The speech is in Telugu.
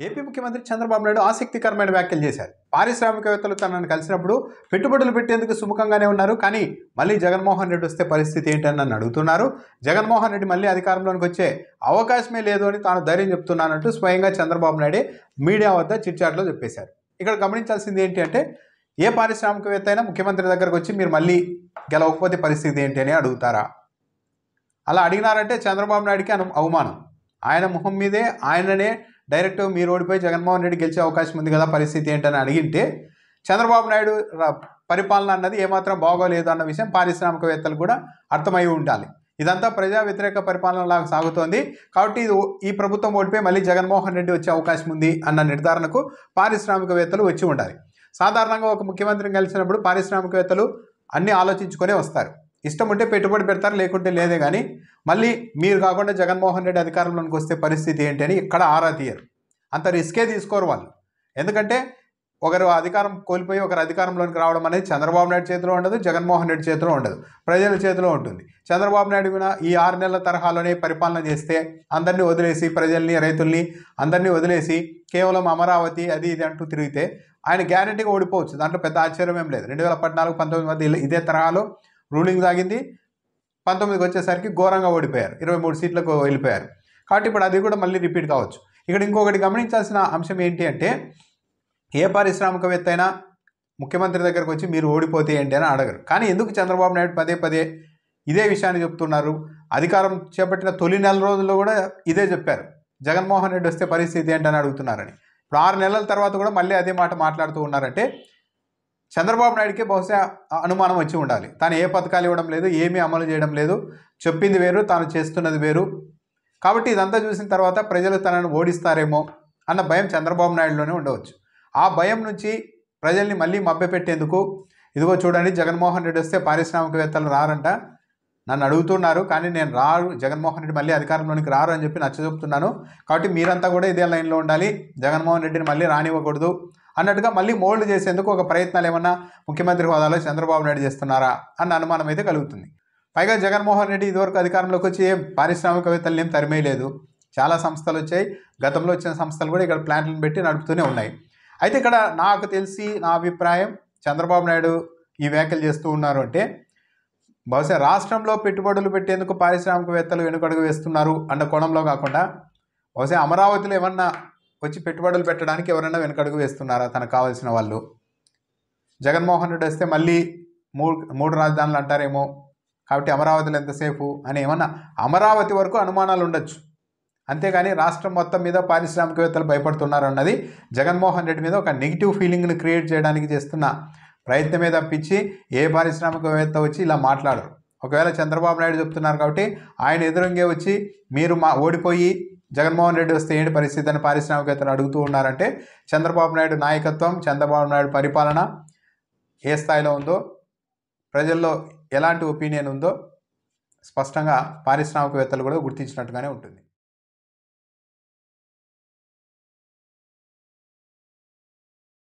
ఏపీ ముఖ్యమంత్రి చంద్రబాబు నాయుడు ఆసక్తికరమైన వ్యాఖ్యలు చేశారు. పారిశ్రామికవేత్తలు తనను కలిసినప్పుడు పెట్టుబడులు పెట్టేందుకు సుముఖంగానే ఉన్నారు, కానీ మళ్ళీ జగన్మోహన్ రెడ్డి వస్తే పరిస్థితి ఏంటని నన్ను అడుగుతున్నారు. జగన్మోహన్ రెడ్డి మళ్ళీ అధికారంలోకి వచ్చే అవకాశమే లేదు అని తాను ధైర్యం చెప్తున్నానంటూ స్వయంగా చంద్రబాబు నాయుడే మీడియా వద్ద చిట్చాట్లో చెప్పేశారు. ఇక్కడ గమనించాల్సింది ఏంటి అంటే, ఏ పారిశ్రామికవేత్త అయినా ముఖ్యమంత్రి దగ్గరకు వచ్చి మీరు మళ్ళీ గెలవకపోతే పరిస్థితి ఏంటి అని అడుగుతారా? అలా అడిగినారంటే చంద్రబాబు నాయుడికి అవమానం. ఆయన ముఖం మీదే ఆయననే డైరెక్ట్ మీరు ఓడిపోయి జగన్మోహన్ రెడ్డి గెలిచే అవకాశం ఉంది కదా, పరిస్థితి ఏంటని అడిగింటే చంద్రబాబు నాయుడు పరిపాలన అన్నది ఏమాత్రం బాగోలేదు అన్న విషయం పారిశ్రామికవేత్తలు కూడా అర్థమై ఉండాలి. ఇదంతా ప్రజా వ్యతిరేక పరిపాలనలాగా సాగుతోంది, కాబట్టి ఈ ప్రభుత్వం ఓడిపోయి మళ్ళీ జగన్మోహన్ రెడ్డి వచ్చే అవకాశం ఉంది అన్న నిర్ధారణకు పారిశ్రామికవేత్తలు వచ్చి ఉండాలి. సాధారణంగా ఒక ముఖ్యమంత్రిని కలిసినప్పుడు పారిశ్రామికవేత్తలు అన్నీ ఆలోచించుకొనే వస్తారు. ఇష్టం ఉంటే పెట్టుబడి పెడతారు, లేకుంటే లేదే. కానీ మళ్ళీ మీరు కాకుండా జగన్మోహన్ రెడ్డి అధికారంలోకి వస్తే పరిస్థితి ఏంటి అని ఇక్కడ ఆరా తీయరు. అంత రిస్కే తీసుకోరు వాళ్ళు. ఎందుకంటే ఒకరు అధికారం కోల్పోయి ఒకరు అధికారంలోకి రావడం అనేది చంద్రబాబు నాయుడు చేతిలో ఉండదు, జగన్మోహన్ రెడ్డి చేతిలో ఉండదు, ప్రజల చేతిలో ఉంటుంది. చంద్రబాబు నాయుడు కూడా ఈ 6 నెలల తరహాలోనే పరిపాలన చేస్తే అందరినీ వదిలేసి, ప్రజల్ని రైతుల్ని అందరినీ వదిలేసి కేవలం అమరావతి అది ఇది అంటూ తిరిగితే ఆయన గ్యారెంటీగా ఓడిపోవచ్చు. దాంట్లో పెద్ద ఆశ్చర్యం ఏం లేదు. 2014-19 మధ్య ఇదే తరహాలో రూలింగ్ సాగింది. 19కి వచ్చేసరికి ఘోరంగా ఓడిపోయారు, 23 సీట్లకు వెళ్ళిపోయారు. కాబట్టి ఇప్పుడు అది కూడా మళ్ళీ రిపీట్ కావచ్చు. ఇక్కడ ఇంకొకటి గమనించాల్సిన అంశం ఏంటి అంటే, ఏ పారిశ్రామికవేత్త అయినా ముఖ్యమంత్రి దగ్గరకు వచ్చి మీరు ఓడిపోతే ఏంటి అని అడగరు. కానీ ఎందుకు చంద్రబాబు నాయుడు పదే పదే ఇదే విషయాన్ని చెప్తున్నారు? అధికారం చేపట్టిన తొలి నెల రోజుల్లో కూడా ఇదే చెప్పారు, జగన్మోహన్ రెడ్డి వస్తే పరిస్థితి ఏంటని అడుగుతున్నారని. ఇప్పుడు 6 నెలల తర్వాత కూడా మళ్ళీ అదే మాట మాట్లాడుతూ ఉన్నారంటే చంద్రబాబు నాయుడికి బహుశా అనుమానం వచ్చి ఉండాలి. తాను ఏ పథకాలు ఇవ్వడం లేదు, ఏమీ అమలు చేయడం లేదు, చెప్పింది వేరు, తాను చేస్తున్నది వేరు. కాబట్టి ఇదంతా చూసిన తర్వాత ప్రజలు తనను ఓడిస్తారేమో అన్న భయం చంద్రబాబు నాయుడులోనే ఉండవచ్చు. ఆ భయం నుంచి ప్రజల్ని మళ్ళీ మభ్యపెట్టేందుకు ఇదిగో చూడండి జగన్మోహన్ రెడ్డి వస్తే పారిశ్రామికవేత్తలు రారంట, నన్ను అడుగుతున్నారు, కానీ నేను రారు, జగన్మోహన్ రెడ్డి మళ్ళీ అధికారంలోనికి రారు అని చెప్పి నచ్చచెప్తున్నాను. కాబట్టి మీరంతా కూడా ఇదే లైన్లో ఉండాలి, జగన్మోహన్ రెడ్డిని మళ్ళీ రానివ్వకూడదు అన్నట్టుగా మళ్ళీ మోల్డ్ చేసేందుకు ఒక ప్రయత్నాలు ఏమన్నా ముఖ్యమంత్రి హోదాలో చంద్రబాబు నాయుడు చేస్తున్నారా అన్న అనుమానం అయితే కలుగుతుంది. పైగా జగన్మోహన్ రెడ్డి ఇదివరకు అధికారంలోకి వచ్చి పారిశ్రామికవేత్తలు ఏం తరిమేయలేదు. చాలా సంస్థలు వచ్చాయి, గతంలో వచ్చిన సంస్థలు కూడా ఇక్కడ ప్లాంట్లను పెట్టి నడుపుతూనే ఉన్నాయి. అయితే ఇక్కడ నాకు తెలిసి నా అభిప్రాయం, చంద్రబాబు నాయుడు ఈ వ్యాఖ్యలు చేస్తూ ఉన్నారు అంటే బహుశా రాష్ట్రంలో పెట్టుబడులు పెట్టేందుకు పారిశ్రామికవేత్తలు వెనుకడుగు వేస్తున్నారు అన్న కోణంలో కాకుండా, బహుశా అమరావతిలో ఏమన్నా వచ్చి పెట్టుబడులు పెట్టడానికి ఎవరైనా వెనుకడుగు వేస్తున్నారా తనకు కావాల్సిన వాళ్ళు? జగన్మోహన్ రెడ్డి వస్తే మళ్ళీ మూడు రాజధానులు అంటారేమో, కాబట్టి అమరావతిలో ఎంతసేపు అని ఏమన్నా అమరావతి వరకు అనుమానాలు ఉండొచ్చు. అంతేగాని రాష్ట్రం మొత్తం మీద పారిశ్రామికవేత్తలు భయపడుతున్నారు అన్నది జగన్మోహన్ రెడ్డి మీద ఒక నెగిటివ్ ఫీలింగ్ని క్రియేట్ చేయడానికి చేస్తున్న ప్రయత్నమే తప్పించి ఏ పారిశ్రామికవేత్త వచ్చి ఇలా మాట్లాడరు. ఒకవేళ చంద్రబాబు నాయుడు చెప్తున్నారు కాబట్టి ఆయన ఎదురుంగే వచ్చి మీరు ఓడిపోయి జగన్మోహన్ రెడ్డి వస్తే ఏంటి పరిస్థితి అని పారిశ్రామికవేత్తలు అడుగుతూ ఉన్నారంటే చంద్రబాబు నాయుడు నాయకత్వం, చంద్రబాబు నాయుడు పరిపాలన ఏ స్థాయిలో ఉందో, ప్రజల్లో ఎలాంటి ఒపీనియన్ ఉందో స్పష్టంగా పారిశ్రామికవేత్తలు కూడా గుర్తించినట్టుగానే ఉంటుంది.